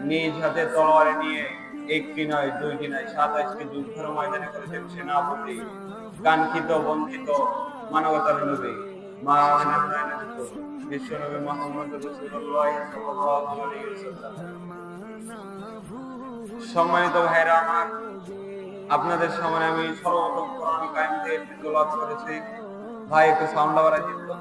নিজ হাতে তলোয়ার নিয়ে একটি নয় দুইটি নয় 27টি যুদ্ধের ময়দানে করেছেন সেনাপতি, কাঙ্ক্ষিত বঞ্চিত মানবতার নবী বিশ্বনবী মুহাম্মদ রাসূলুল্লাহ সাল্লাল্লাহু আলাইহি ওয়াসাল্লাম। সম্মানিত ভাইরা আমার, আপনাদের সামনে আমি সর্বপ্রথম কোরআন কারিম থেকে তেলাওয়াত করেছি। ভাই একটু সাউন্ড বাড়াই দিন তো।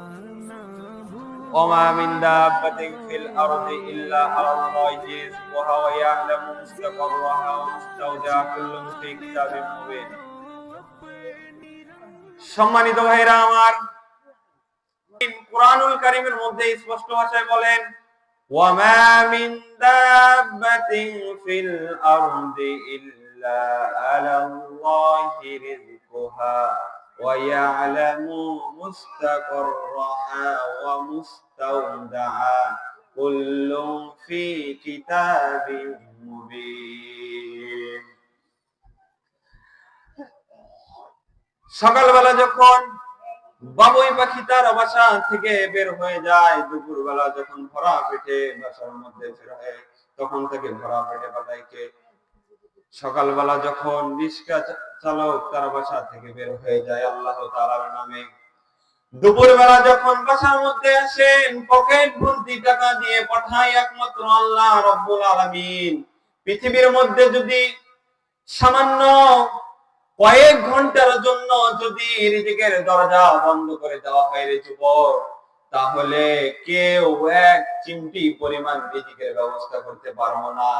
ওমা মিন দাব্বাতিন ফিল আরদি ইল্লা আলাল্লাহি রিজকুহা ওয়া ইয়ালামু মুস্তাকাররাহা ওয়া মুস্তাওদাআ কুল্লুন ফি কিতাবিন মুবিন। সম্মানিত ভাইরা আমার, কুরআনুল কারীমের মধ্যে স্পষ্ট ভাষায় বলেন, ওয়া মা মিন দাব্বাতিন ফিল আরদি ইল্লা আলাল্লাহি রিজকুহা ওয়া ইয়ালামু মুস্তাকাররাহা ওয়া মুস্তাওদাআ কুল্লুন ফি কিতাবিন মুবিন। সকালবেলা যখন বাবুই পাখি তার বাসা থেকে বের হয়ে যায়, দুপুরবেলা যখন ভরা পেটে বাসার মধ্যে ফেরে, তখন থেকে ভরা পেটে পাঠায় কে? সকালবেলা যখন রিক্সা চালক তার বাসা থেকে বের হয়ে যায় আল্লাহ তাআলার নামে। দুপুরবেলা যখন বাসার মধ্যে আসেন, পকেট ভর্তি টাকা দিয়ে পাঠায় একমাত্র আল্লাহ রাব্বুল আলামিন। পৃথিবীর মধ্যে যদি সামান্য কয়েক ঘন্টার জন্য যদি রিজিকের দরজা বন্ধ করে দেওয়া হয় রে যুবক, তাহলে কেউ এক চিমটি পরিমাণ রিজিকের ব্যবস্থা করতে পারবো না।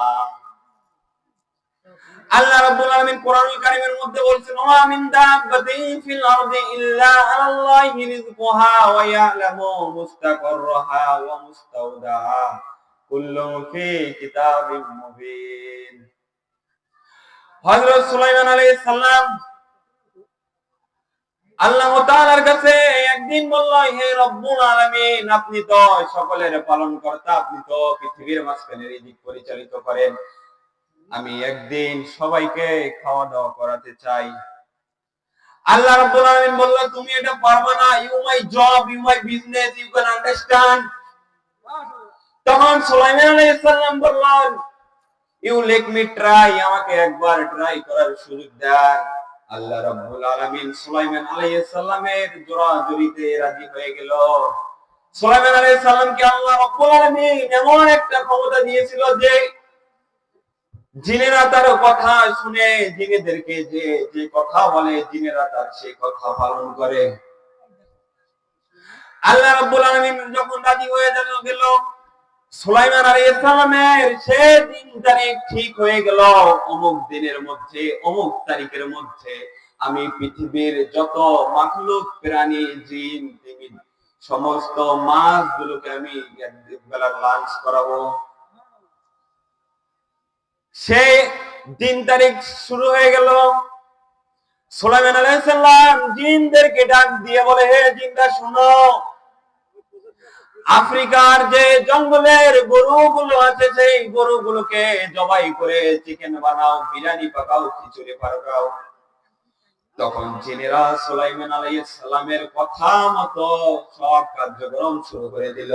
আল্লাহ রাব্বুল আলামিন কোরআনুল কারীমের মধ্যে বলছেন, ওয়া মিন দাব্বাতিন ফিল আরদি ইল্লা আলাল্লাহি রিজকুহা ওয়া ইয়ালামু মুস্তাকাররাহা ওয়া মুস্তাওদাআ কুল্লুন ফি কিতাবিন মুবিন। হযরত সুলাইমান আলাইহিস সালাম আল্লাহ তাআলার কাছে একদিন বলল, হে রব্বুল আলামিন, আপনি তো সকলের পালনকর্তা, আপনি তো পৃথিবীর মাঝখানে রিজিক পরিচালিত করেন, আমি একদিন সবাইকে খাওয়া দাওয়া করাতে চাই। আল্লাহ রাব্বুল আলামিন বলল, তুমি এটা পারবে না, you my job, you my business, you can understand. তখন সুলাইমান আলাইহিস সালাম বললেন, ইউ লেট মি ট্রাই, আমাকে একবার ট্রাই করার সুযোগ দেন। আল্লাহ রাব্বুল আলামিন সুলাইমান আলাইহিস সালামের জোরাজুরিতে রাজি হয়ে গেল। সুলাইমান আলাইহিস সালামকে আল্লাহ রাব্বুল আলামিন এমন একটা ক্ষমতা দিয়েছিল যে জিনেরা তার কথা শুনে, জিনেদেরকে যে কথা বলে, জিনেরা তার সেই কথা পালন করে। আল্লাহ রাব্বুল আলামিন যখন রাজি হয়ে গেল, সুলাইমান আলাইহিস সালামের সেই দিন তারিখ ঠিক হয়ে গেল, অমুক দিনের মধ্যে অমুক তারিখের মধ্যে আমি পৃথিবীর যত মাখলুক, প্রাণী, জিন, তিমির, সমস্ত মাছগুলোকে আমি একবেলা লাঞ্চ করাবো। সেই দিন তারিখ শুরু হয়ে গেল। সুলাইমান আলাইহিস সালাম জিনদেরকে ডাক দিয়ে বলে, হে জিনরা শোনো, আফ্রিকার যে জঙ্গলের গরুগুলো আছে, সেই গরুগুলোকে জবাই করে চিকেন বানাও, বিরিয়ানি পাকাও, খিচুড়ি পাকাও। তখন জিনেরা সুলাইমান আলাইহিস সালামের কথা মতো সব কার্যক্রম শুরু করে দিল।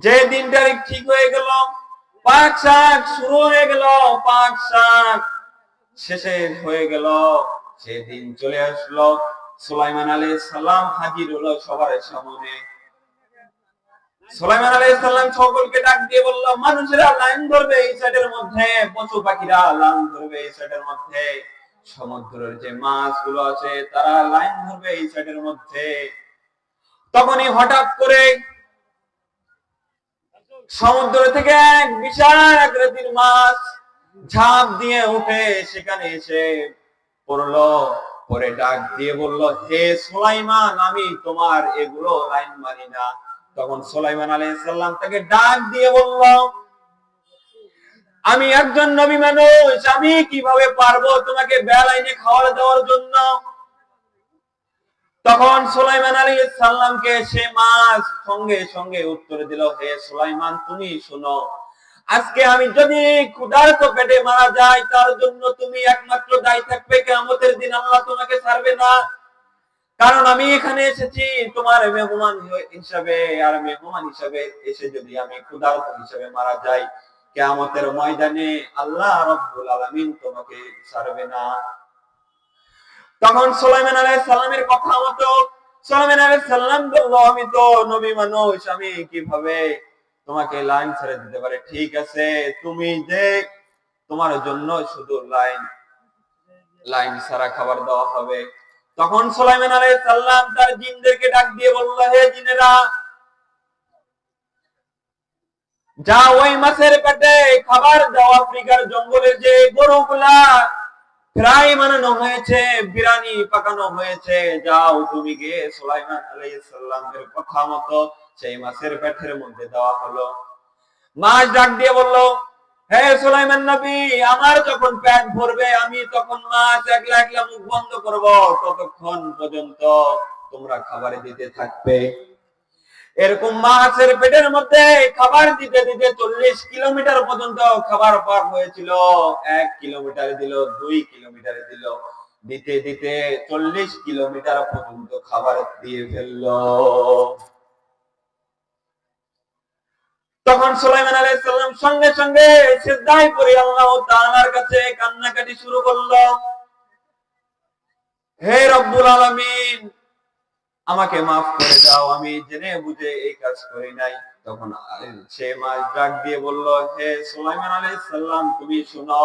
যে দিন তারিখ ঠিক হয়ে গেল, পাক শাক শুরু হয়ে গেল, পাক শাক শেষে হয়ে গেল, সেদিন চলে আসলো। সুলাইমান আলাইহিস সালাম হাজির হলো সবার সামনে। সুলাইমান আলাইহিস সালাম সকলকে ডাক দিয়ে বলল, মানুষেরা লাইন ধরবে এই সাইডের মধ্যে, পশু পাখিরা লাইন ধরবে এই সাইডের মধ্যে, সমুদ্রের যে মাছগুলো আছে তারা লাইন ধরবে এই সাইডের মধ্যে। তখনই হঠাৎ করে সমুদ্র থেকে এক বিশাল আকৃতির মাছ ঝাঁপ দিয়ে উঠে সেখানে এসে পড়লো। পরে ডাক দিয়ে বলল, হে সুলাইমান, আমি তোমার এগুলো লাইন মানি না। তখন সুলাইমান আলাইহিস সালাম তাকে ডাক দিয়ে বলল, আমি একজন নবী মানুষ, আমি কিভাবে পারবো তোমাকে বেলাইনে খাওয়া দেওয়ার জন্য। তখন সুলাইমান আলাইহিস সালামকে সে মাছ সঙ্গে সঙ্গে উত্তর দিল, হে সুলাইমান, তুমি শোনো, আজকে আমি যদি ক্ষুধার্ত পেটে মারা যাই, তার জন্য তুমি একমাত্র দায়ী থাকবে, কিয়ামতের দিন আল্লাহ তোমাকে ছাড়বে না। কারণ আমি এখানে এসেছি তোমার মেহমান হিসাবে, আর মেহমান হিসাবে এসে যদি আমি ক্ষুধার্ত হিসাবে মারা যাই, কিয়ামতের ময়দানে আল্লাহ রাব্বুল আলামিন তোমাকে ছাড়বে না। তখন সুলাইমান আলাইহিস সালামের কথা মতো সুলাইমান আলাইহিস সালাম বলল, আমি তো নবী মানুষ, আমি কিভাবে তোমাকে লাইন ছেড়ে দিতে পারি? ঠিক আছে, তুমি যে তোমার জন্য শুধু লাইন ছাড়া খাবার দেওয়া হবে। তখন সুলাইমান আলাইহিস সালাম তার জিনদেরকে ডাক দিয়ে বলল, হে জিনেরা, যা ওই মাছের পেটে খাবার দাও। আফ্রিকার জঙ্গলে যে গরুগুলা ফ্রাই বানানো হয়েছে, বিরিয়ানি পাকানো হয়েছে, যাও তুমি গিয়ে সুলাইমান আলাইহিস সালামের কথা মতো সেই মাছের পেটের মধ্যে দেওয়া হলো। মাছ ডাক দিয়ে বলল, হে সুলাইমান নবী, আমার যখন পেট ভরবে আমি তখন মাছ একলা একলা মুখ বন্ধ করব, ততক্ষণ পর্যন্ত তোমরা খাবার দিতে থাকবে। এরকম মাছের পেটের মধ্যে খাবার দিতে দিতে 40 কিলোমিটার পর্যন্ত খাবার পাক হয়েছিল। 1 কিলোমিটার দিল, 2 কিলোমিটার দিল, দিতে দিতে 40 কিলোমিটার পর্যন্ত খাবার দিয়ে ফেললো। তখন সুলাইমান আলাইহিস সালাম সঙ্গে সঙ্গে সিজদায় পড়ে আল্লাহ তাআলার কাছে কান্নাকাটি শুরু করলো, হে রব্বুল আলামিন, আমাকে মাফ করে দাও, আমি জেনে বুঝে এই কাজ করি নাই। তখন সে মাছ ডাক দিয়ে বলল, হে সুলাইমান আলাইহিস সালাম, তুমি শুনো,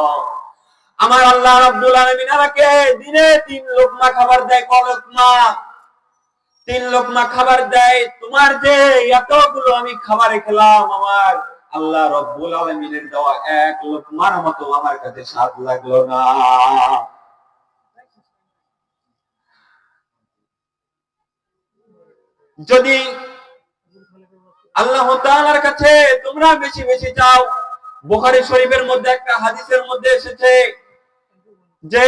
আমার আল্লাহ রাব্বুল আলামিন আমাকে দিনে 3 লোকমা খাবার দেয়। ক লোকমা? 3 লোকমা খাবার দেয়। তোমার যে এতগুলো আমি খাবারে খেলাম, আমার আল্লাহ রাব্বুল আলামিনের দেওয়া 1 লোকমার মতো আমার কাছে স্বাদ লাগলো না। যদি আল্লাহ তাআলার কাছে তোমরা বেশি বেশি চাও, বুখারী শরীফের মধ্যে একটা হাদিসের মধ্যে এসেছে যে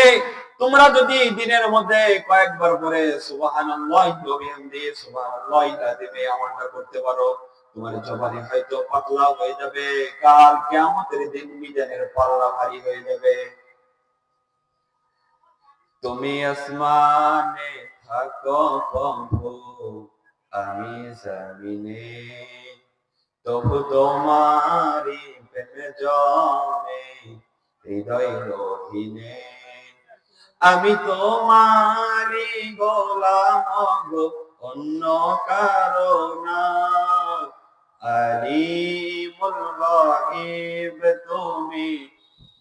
তোমরা যদি দিনের মধ্যে কয়েকবার করে সুবহানাল্লাহি ওয়া বিহামদিহি সুবহানাল্লাহিল আযীম আমলটা করতে পারো, তোমার জবানে হয়তো পাতলা হয়ে যাবে, কাল কিয়ামতের দিন মিজানের পাল্লা ভারী হয়ে যাবে। তুমি আসমানে থাকো প্রভু, আমি জমিনে, তবু তোমারি প্রেম জমে হৃদয় রহিনে। আমি তোমারি গোলাম গো, অন্য কারো না। আলিমুল গায়ব তুমি,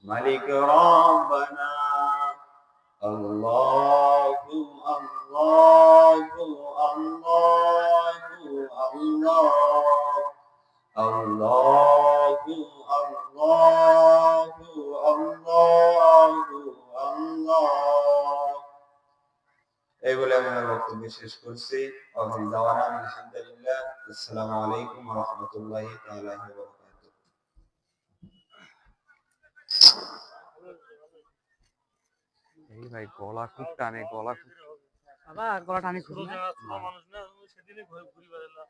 মালিক রব্বানা। আল্লাহু আল্লাহু আল্লাহু আল্লাহ, আল্লাহু আল্লাহু আল্লাহু আল্লাহ। এই বলে আমি আমার বক্তব্য শেষ করছি। আলহামদুলিল্লাহ। আসসালামু আলাইকুম ওয়া রাহমাতুল্লাহি তাআলা ওয়া বারাকাতুহু। এই ভাই গলা খুব টানে, গলা খুব বাবা, গলা টানে খুব। মানুষ না, সেদিনই ঘুরি বেড়ালাম।